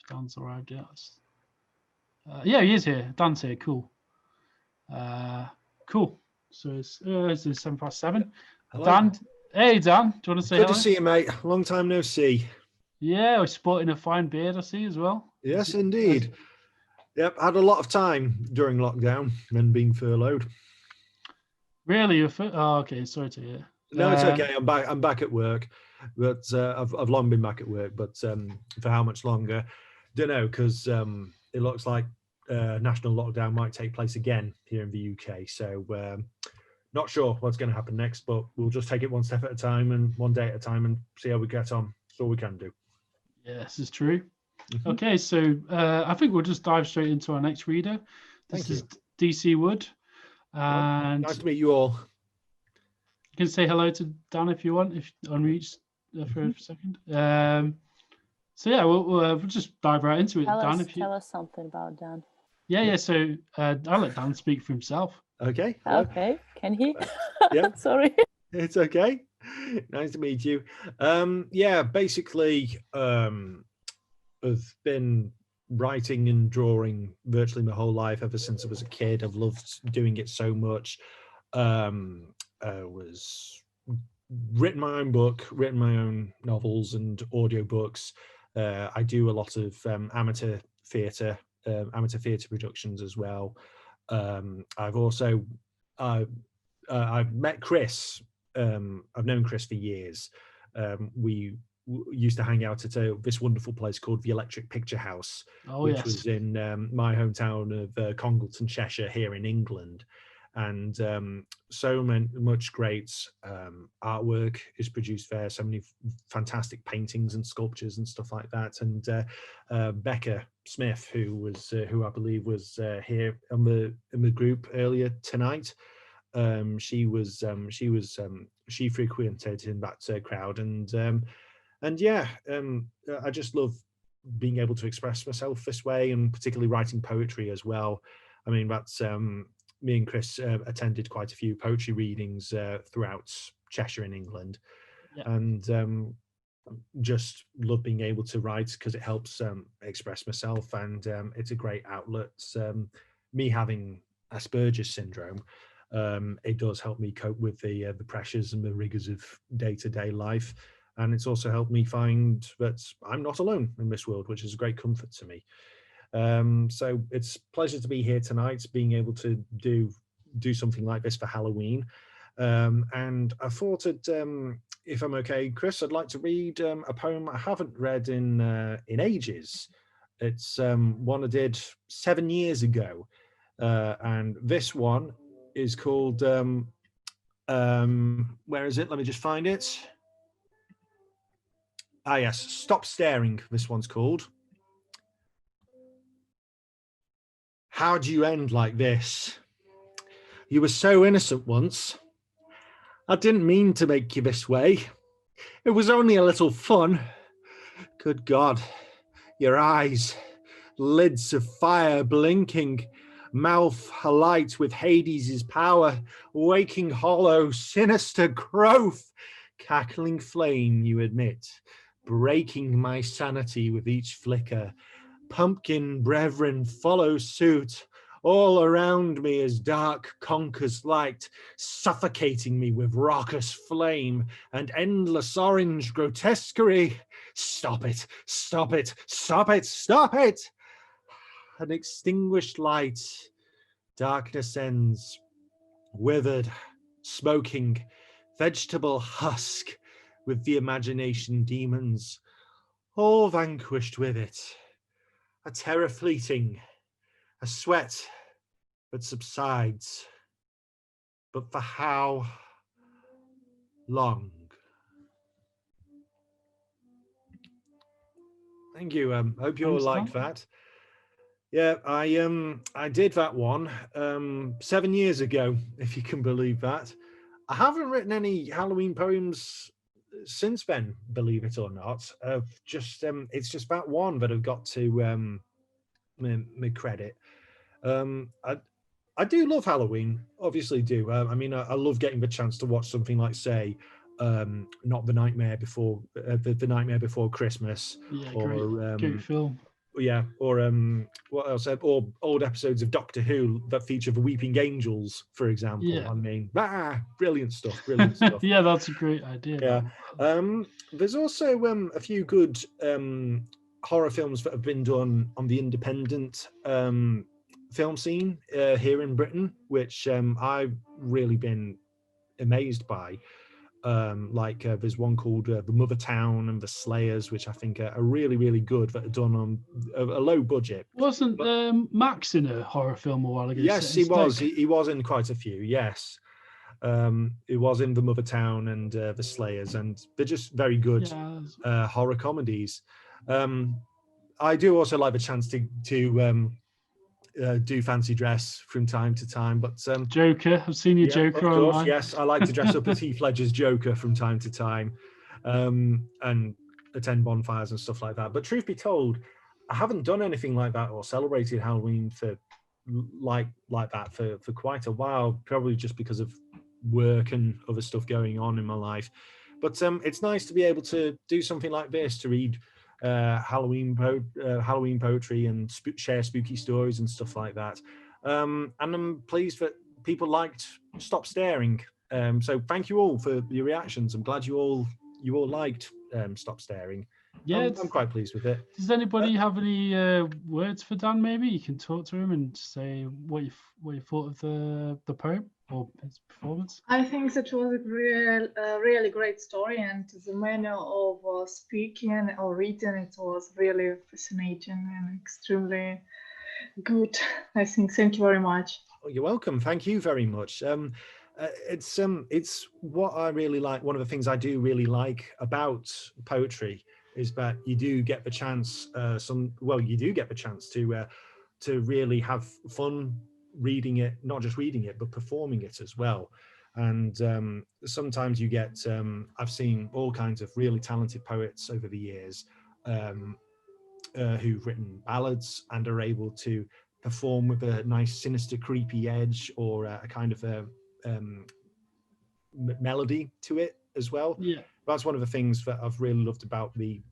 Dan's arrived. Yes. Yeah, he is here. Dan's here. Cool. Cool. So it's 7:07. Hello. Dan, hey Dan, do you want to say Good hello? to see you, mate. Long time no see. Yeah, we're sporting a fine beard, I see as well. Yes, indeed. Yep, had a lot of time during lockdown and being furloughed. Really? Oh, okay. Sorry to hear. No, it's okay. I'm back. I'm back at work, but I've long been back at work. But for how much longer? Don't know, because it looks like national lockdown might take place again here in the UK. So not sure what's going to happen next, but we'll just take it one step at a time and one day at a time and see how we get on. That's all we can do. Yeah, this is true. Mm-hmm. Okay, so I think we'll just dive straight into our next reader. This is DC Wood. And nice to meet you all. You can say hello to Dan if you want, if unreached for a second. So yeah, we'll just dive right into it. Dan, tell us something about Dan. Yeah. So I'll let Dan speak for himself. Okay. Okay. Can he? Yeah. Sorry. It's okay. Nice to meet you. Yeah, basically, I've been writing and drawing virtually my whole life ever since I was a kid. I've loved doing it so much. Was written my own book, written my own novels and audiobooks. I do a lot of amateur theatre productions as well. I've also I've met Chris. I've known Chris for years. We used to hang out at this wonderful place called the Electric Picture House, which was in my hometown of Congleton, Cheshire, here in England. And so much great artwork is produced there. So many fantastic paintings and sculptures and stuff like that. And Becca Smith, who I believe was here in the group earlier tonight. She frequented in that crowd, and yeah, I just love being able to express myself this way, and particularly writing poetry as well. I mean, that's me and Chris attended quite a few poetry readings throughout Cheshire in England, and just love being able to write because it helps express myself, and it's a great outlet. Me having Asperger's syndrome, it does help me cope with the pressures and the rigors of day-to-day life, and it's also helped me find that I'm not alone in this world, which is a great comfort to me. So it's a pleasure to be here tonight, being able to do something like this for Halloween. And I thought that if I'm okay, Chris, I'd like to read a poem I haven't read in ages. It's one I did 7 years ago, and this one is called where is it? Let me just find it. Ah, yes, Stop Staring. This one's called. How'd you end like this? You were so innocent once. I didn't mean to make you this way. It was only a little fun. Good God, your eyes, lids of fire blinking, mouth alight with Hades' power, waking hollow, sinister growth, cackling flame, you admit, breaking my sanity with each flicker. Pumpkin brethren follow suit. All around me as dark conquers light, suffocating me with raucous flame and endless orange grotesquerie. Stop it, stop it, stop it, stop it! An extinguished light, darkness ends, withered, smoking, vegetable husk with the imagination demons, all vanquished with it. A terror fleeting, a sweat that subsides, but for how long? Thank you. Hope you all like that. Yeah, I did that one 7 years ago, if you can believe that. I haven't written any Halloween poems since then, believe it or not. Just it's just that one that I've got to my credit. I do love Halloween, obviously do. I mean, I love getting the chance to watch something like, say, not The Nightmare Before the Nightmare Before Christmas, Yeah, or great film. yeah, or what else? Or old episodes of Doctor Who that feature the weeping angels, for example. Yeah. I mean, brilliant stuff, brilliant stuff. Yeah, that's a great idea. Yeah. That. There's also a few good horror films that have been done on the independent film scene here in Britain, which I've really been amazed by. There's one called The Mother Town and The Slayers, which I think are really, really good, that are done on a low budget. Wasn't Max in a horror film a while ago? Yes, set he in was. Stoke? He was in quite a few, yes. It was in The Mother Town and The Slayers, and they're just very good Yeah. horror comedies. I do also like the chance to do fancy dress from time to time, but Joker. I've seen your yeah, Joker of course, online. yes, I like to dress up as Heath Ledger's Joker from time to time, and attend bonfires and stuff like that. But truth be told, I haven't done anything like that or celebrated Halloween for that for quite a while, probably just because of work and other stuff going on in my life. But it's nice to be able to do something like this, to read Halloween poetry and share spooky stories and stuff like that. And I'm pleased that people liked Stop Staring. So thank you all for your reactions. I'm glad you all liked Stop Staring. Yeah, I'm quite pleased with it. Does anybody have any words for Dan? Maybe you can talk to him and say what you thought of the poem or his performance. I think that was a really great story, and the manner of speaking or reading it was really fascinating and extremely good. I think. Thank you very much. Oh, you're welcome. Thank you very much. It's what I really like. One of the things I do really like about poetry is that you do get the chance. You do get the chance to really have fun reading it, not just reading it, but performing it as well. And sometimes you get. I've seen all kinds of really talented poets over the years who've written ballads and are able to perform with a nice, sinister, creepy edge or a kind of a melody to it as well. Yeah, that's one of the things that I've really loved about the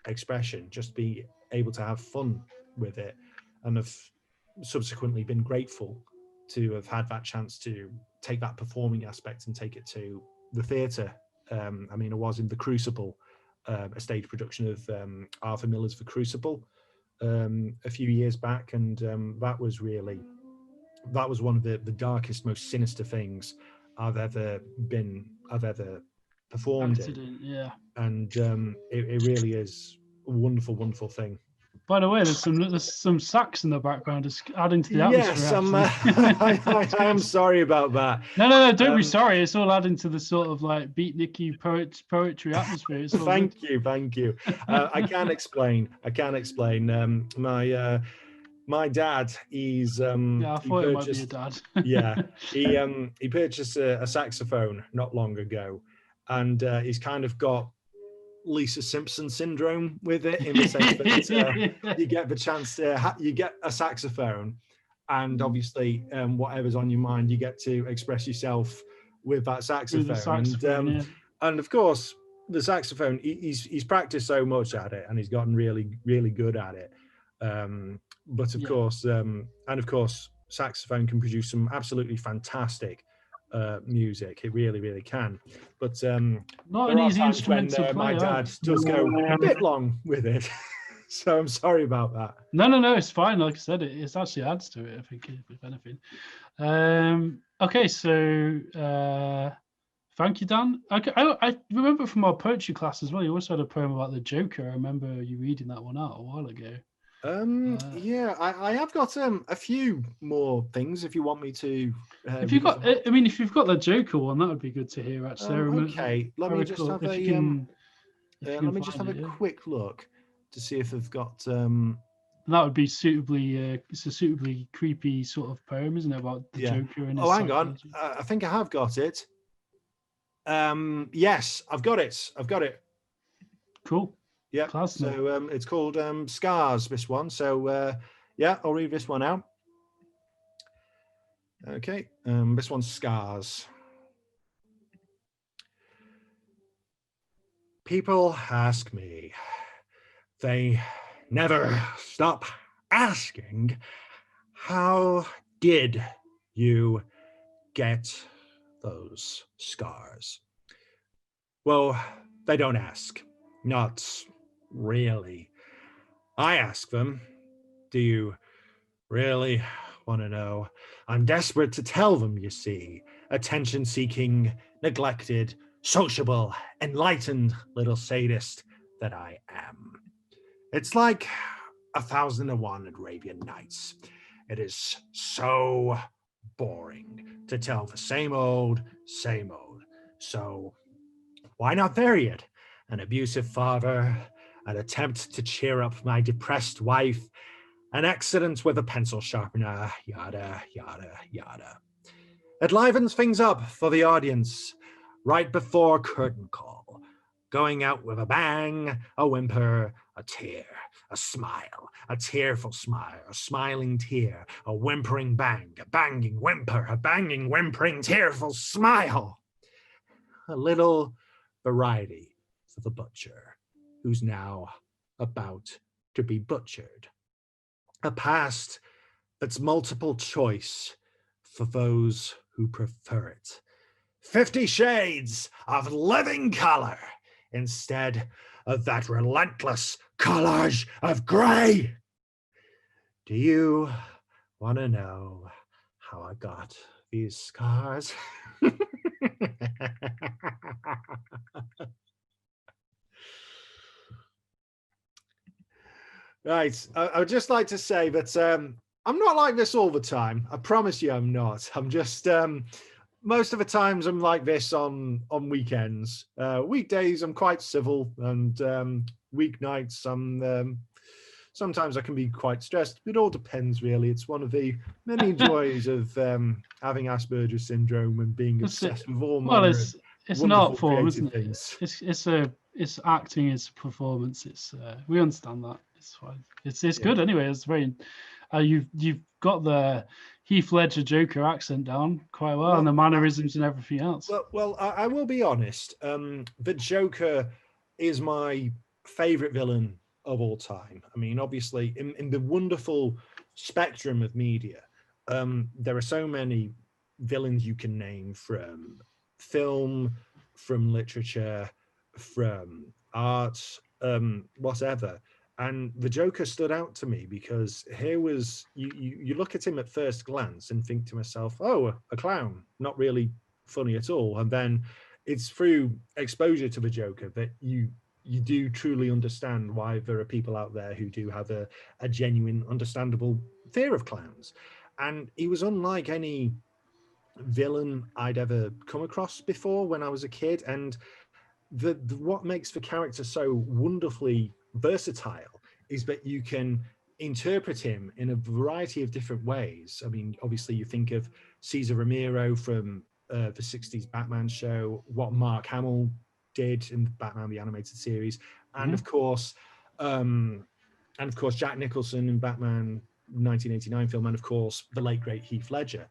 expression, just be able to have fun with it, and have subsequently been grateful to have had that chance to take that performing aspect and take it to the theatre. I mean, I was in The Crucible, a stage production of Arthur Miller's The Crucible a few years back, and that was one of the darkest, most sinister things I've ever performed in. Yeah. And it really is a wonderful, wonderful thing. By the way, there's some sax in the background, just adding to the atmosphere. Yes, I am sorry about that. No, don't be sorry. It's all adding to the sort of like beatniky poetry atmosphere. It's all thank you. I can explain. My dad, he's yeah, I thought it might be your dad. Yeah, he purchased a saxophone not long ago, and he's kind of got Lisa Simpson syndrome with it, in the sense that you get the chance to you get a saxophone, and obviously whatever's on your mind, you get to express yourself with that saxophone. And of course the saxophone, he's practiced so much at it, and he's gotten really, really good at it. But of course, saxophone can produce some absolutely fantastic music. It really, really can. But not an easy instrument to play. My dad does go a bit long with it, so I'm sorry about that. No, it's fine. Like I said, it actually adds to it, I think, if anything. Okay, so thank you, Dan. I remember from our poetry class as well, you also had a poem about the Joker. I remember you reading that one out a while ago. I have got a few more things if you want me to. If you've got the Joker one, that would be good to hear. Actually, okay. Let me just have a quick look to see if they've got. That would be suitably. It's a suitably creepy sort of poem, isn't it, about the Joker? And hang on. I think I have got it. Yes, I've got it. Cool. Yeah, so it's called Scars, this one. So I'll read this one out. Okay, this one's Scars. People ask me, they never stop asking, how did you get those scars? Well, they don't ask. Not really. I ask them, do you really want to know? I'm desperate to tell them, you see. Attention-seeking, neglected, sociable, enlightened little sadist that I am. It's like 1001 Arabian Nights. It is so boring to tell the same old, same old. So why not vary it? An abusive father, an attempt to cheer up my depressed wife, an accident with a pencil sharpener, yada, yada, yada. It livens things up for the audience right before curtain call. Going out with a bang, a whimper, a tear, a smile, a tearful smile, a smiling tear, a whimpering bang, a banging whimper, a banging whimpering tearful smile. A little variety for the butcher, who's now about to be butchered. A past that's multiple choice for those who prefer it. 50 shades of living color instead of that relentless collage of gray. Do you want to know how I got these scars? Right. I would just like to say that I'm not like this all the time. I promise you I'm not. I'm just most of the times I'm like this on weekends. Weekdays I'm quite civil, and weeknights I'm sometimes I can be quite stressed. It all depends, really. It's one of the many joys of having Asperger's syndrome and being obsessed with all manner of it's an art wonderful form, creative isn't it? things. It's acting, it's performance. It's we understand that. It's fine. It's good anyway. It's very. You've got the Heath Ledger Joker accent down quite well, and the mannerisms and everything else. Well, I will be honest. The Joker is my favorite villain of all time. I mean, obviously, in the wonderful spectrum of media, there are so many villains you can name, from film, from literature, from art, whatever. And the Joker stood out to me because here was, you look at him at first glance and think to myself, oh, a clown, not really funny at all. And then it's through exposure to the Joker that you do truly understand why there are people out there who do have a genuine, understandable fear of clowns. And he was unlike any villain I'd ever come across before when I was a kid. And what makes the character so wonderfully versatile is that you can interpret him in a variety of different ways. I mean, obviously you think of Cesar Romero from the 60s Batman show, what Mark Hamill did in Batman the Animated Series, and of course Jack Nicholson in Batman 1989 film, and of course the late great Heath Ledger.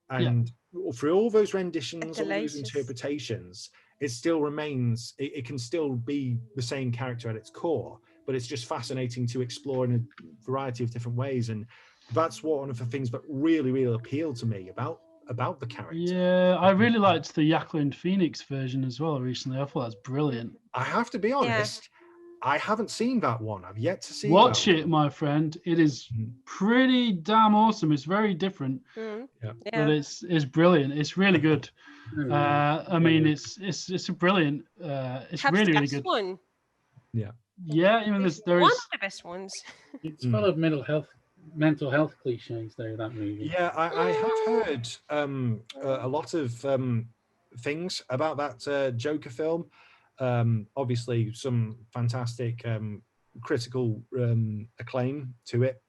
And for all those renditions, all those interpretations, it still remains, it can still be the same character at its core, but it's just fascinating to explore in a variety of different ways. And that's one of the things that really appealed to me about the character. Yeah, I really liked the Jacqueline Phoenix version as well recently. I thought that's brilliant. I have to be honest, I haven't seen that one. I've yet to see Watch it, my friend. It is pretty damn awesome. It's very different, but it's brilliant. It's really good. I mean, it's a brilliant. It's really good. One. Yeah, even there one is of the best ones. It's full of mental health cliches there, that movie. Yeah, I have heard a lot of things about that Joker film. Obviously some fantastic critical acclaim to it,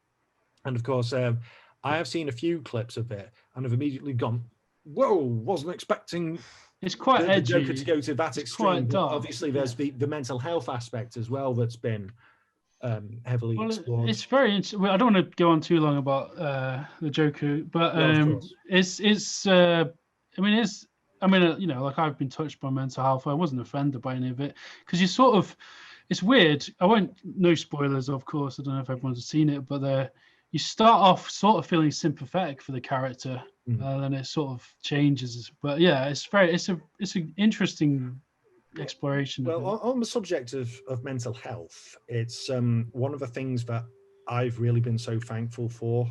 and of course I have seen a few clips of it and have immediately gone, whoa, wasn't expecting it's quite the edgy. Joker to go to that extreme. Quite dark. Obviously there's the mental health aspect as well that's been heavily explored. It's very interesting. I don't want to go on too long about the Joker, but I mean, you know, like I've been touched by mental health. I wasn't offended by any of it because you sort of, it's weird. I won't, no spoilers, of course. I don't know if everyone's seen it, but you start off sort of feeling sympathetic for the character, then it sort of changes. But yeah, it's an interesting exploration. Well, of it. on the subject of mental health, it's one of the things that I've really been so thankful for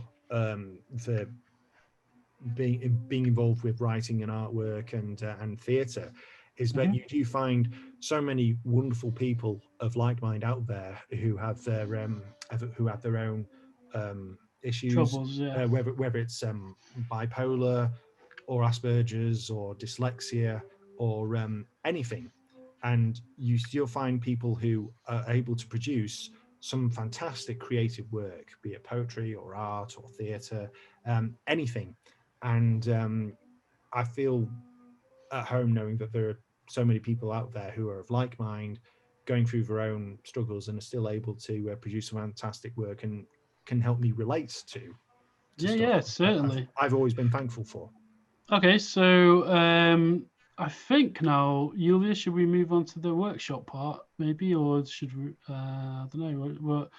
being involved with writing and artwork and theatre, is that you do find so many wonderful people of like mind out there who have their own issues, Troubles, yeah. whether it's bipolar or Asperger's or dyslexia or anything, and you'll find people who are able to produce some fantastic creative work, be it poetry or art or theatre, anything. And I feel at home knowing that there are so many people out there who are of like mind, going through their own struggles and are still able to produce some fantastic work and can help me relate to Yeah, stuff certainly. I've always been thankful for. Okay, so I think now, Yulia, should we move on to the workshop part, maybe, or should we? I don't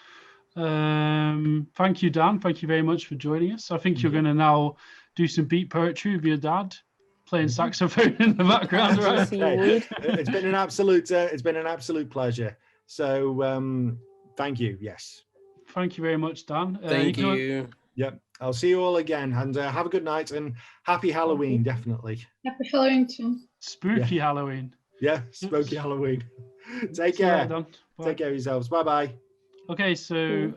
know. Thank you, Dan. Thank you very much for joining us. I think you're going to now do some beat poetry with your dad, playing saxophone in the background, right? Okay. It's been an absolute pleasure. So thank you. Yes. Thank you very much, Dan. Thank you. Yep. I'll see you all again, and have a good night and happy Halloween. Definitely. Happy Halloween too. Spooky Halloween. Yeah. Spooky Halloween. Take See you care. later, Dan. Bye. Take care of yourselves. Bye bye. Okay, so